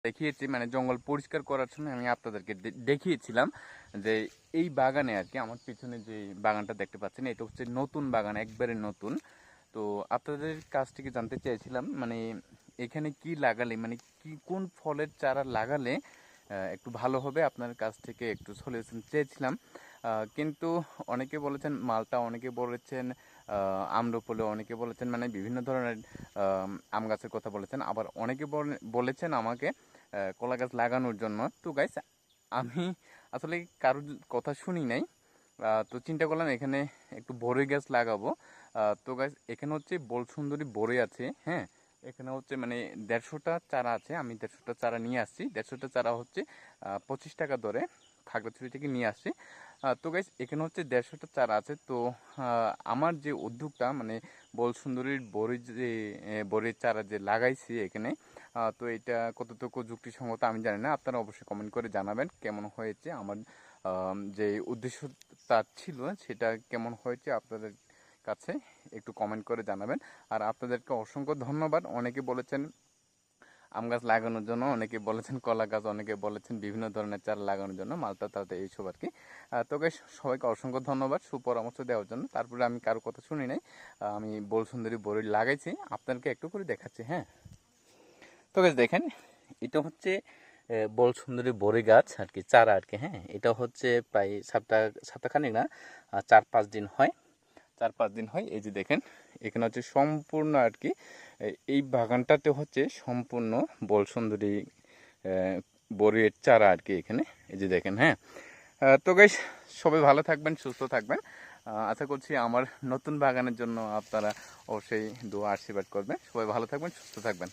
দেখিয়েছি, মানে জঙ্গল পরিষ্কার করার সময় আমি আপনাদেরকে দেখিয়েছিলাম যে এই বাগানে আর কি আমার পিছনে যে বাগানটা দেখতে পাচ্ছেন এটা হচ্ছে নতুন বাগান, একবারে নতুন। তো আপনাদের কাছ থেকে জানতে চাইছিলাম মানে এখানে কি লাগালে, মানে কি কোন ফলের চারা লাগালে একটু ভালো হবে, আপনার কাছ থেকে একটু সলিউশন চেয়েছিলাম। কিন্তু অনেকে বলেছেন মালটা, অনেকে বলেছেন আম্রপলি, অনেকে বলেছেন মানে বিভিন্ন ধরনের আম গাছের কথা বলেছেন, আবার অনেকে বলেছেন আমাকে কলা গাছ লাগানোর জন্য। তো গাইস আমি আসলে কারোর কথা শুনি নাই, তো চিন্তা করলাম এখানে একটু বড়ই গাছ লাগাবো। তো গাইস এখানে হচ্ছে বলসুন্দরী বড়ই আছে, হ্যাঁ। এখানে হচ্ছে মানে 150টা চারা আছে, আমি 150টা চারা নিয়ে আসছি। 150টা চারা হচ্ছে 25 টাকা দরে খাগড়াছড়ি থেকে নিয়ে আসছি। তো গাইস এখানে হচ্ছে 150টা চারা আছে। তো আমার যে উদ্যোগটা মানে বলসুন্দরীর বড়ি যে বড়ির চারা যে লাগাইছি এখানে, তো এটা কতটুকু যুক্তিসঙ্গত আমি জানি না, আপনারা অবশ্যই কমেন্ট করে জানাবেন কেমন হয়েছে, আমার যে উদ্দেশ্যটা ছিল সেটা কেমন হয়েছে আপনাদের কাছে একটু কমেন্ট করে জানাবেন। আর আপনাদেরকে অসংখ্য ধন্যবাদ। অনেকে বলেছেন আম গাছ লাগানোর জন্য, অনেকে বলেছেন কলা গাছ, অনেকে বলেছেন বিভিন্ন ধরনের চারা লাগানোর জন্য, মালটা তাতে এইসব আর কি। তো গাইস সবাইকে অসংখ্য ধন্যবাদ সুপরামর্শ দেওয়ার জন্য। তারপরে আমি কারো কথা শুনি নাই, আমি বলসুন্দরী বড়ি লাগাইছি, আপনাদেরকে একটু করে দেখাচ্ছি, হ্যাঁ। তো গাছ দেখেন, এটা হচ্ছে বলসুন্দরী বড়ি গাছ আর কি, চারা আর কি, হ্যাঁ। এটা হচ্ছে প্রায় সপ্তাহখানেক না, 4-5 দিন হয়, 4-5 দিন হয়। এই যে দেখেন এখানে হচ্ছে সম্পূর্ণ আর কি এই বাগানটাতে হচ্ছে সম্পূর্ণ বলসুন্দরী বড়ির চারা আর কি এখানে, এই যে দেখেন, হ্যাঁ। তো গাইস সবাই ভালো থাকবেন, সুস্থ থাকবেন। আশা করছি আমার নতুন বাগানের জন্য আপনারা অবশ্যই দোয়া আশীর্বাদ করবেন। সবাই ভালো থাকবেন, সুস্থ থাকবেন।